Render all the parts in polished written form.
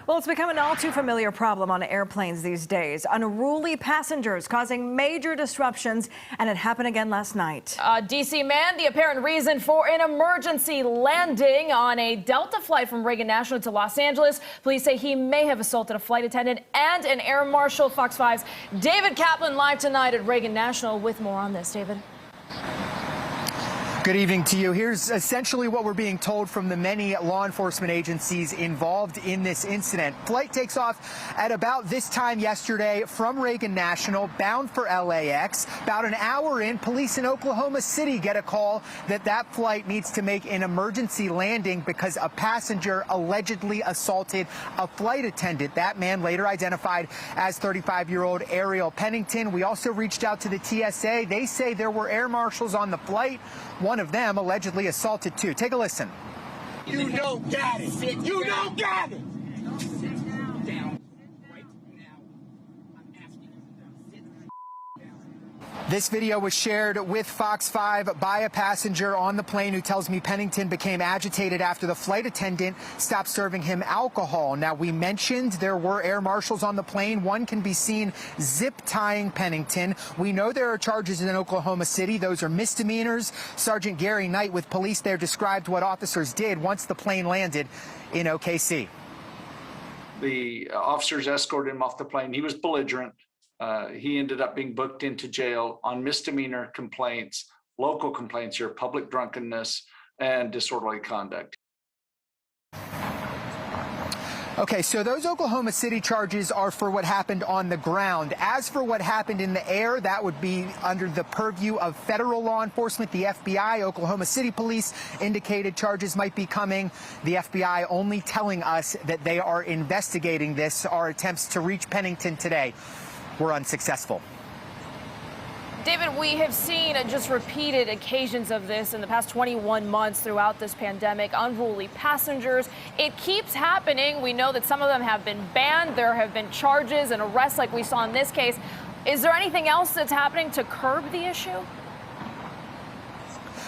Well, it's become an all too familiar problem on airplanes these days. Unruly passengers causing major disruptions, and it happened again last night. D.C. man, the apparent reason for an emergency landing on a Delta flight from Reagan National to Los Angeles. Police say he may have assaulted a flight attendant and an air marshal. Fox 5's David Kaplan live tonight at Reagan National with more on this. David. Good evening to you. Here's essentially what we're being told from the many law enforcement agencies involved in this incident. Flight takes off at about this time yesterday from Reagan National, bound for LAX. About an hour in, police in Oklahoma City get a call that that flight needs to make an emergency landing because a passenger allegedly assaulted a flight attendant. That man later identified as 35-year-old Ariel Pennington. We also reached out to the TSA. They say there were air marshals on the flight. One of them allegedly assaulted two. Take a listen. You don't got it. You don't got it. This video was shared with Fox 5 by a passenger on the plane who tells me Pennington became agitated after the flight attendant stopped serving him alcohol. Now, we mentioned there were air marshals on the plane. One can be seen zip tying Pennington. We know there are charges in Oklahoma City. Those are misdemeanors. Sergeant Gary Knight with police there described what officers did once the plane landed in OKC. The officers escorted him off the plane. He was belligerent. He ended up being booked into jail on misdemeanor complaints, local complaints here, public drunkenness, and disorderly conduct. Okay, so those Oklahoma City charges are for what happened on the ground. As for what happened in the air, that would be under the purview of federal law enforcement. The FBI, Oklahoma City police indicated charges might be coming. The FBI only telling us that they are investigating this. Our attempts to reach Pennington today were unsuccessful. David, we have seen just repeated occasions of this in the past 21 months throughout this pandemic. Unruly passengers. It keeps happening. We know that some of them have been banned. There have been charges and arrests like we saw in this case. Is there anything else that's happening to curb the issue?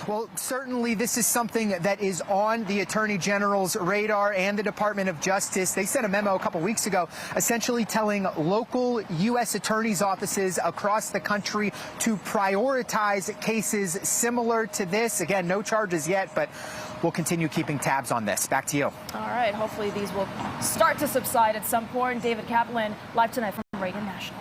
Well, certainly this is something that is on the Attorney General's radar and the Department of Justice. They sent a memo a couple weeks ago essentially telling local U.S. attorneys' offices across the country to prioritize cases similar to this. Again, no charges yet, but we'll continue keeping tabs on this. Back to you. All right. Hopefully these will start to subside at some point. David Kaplan, live tonight from Reagan National.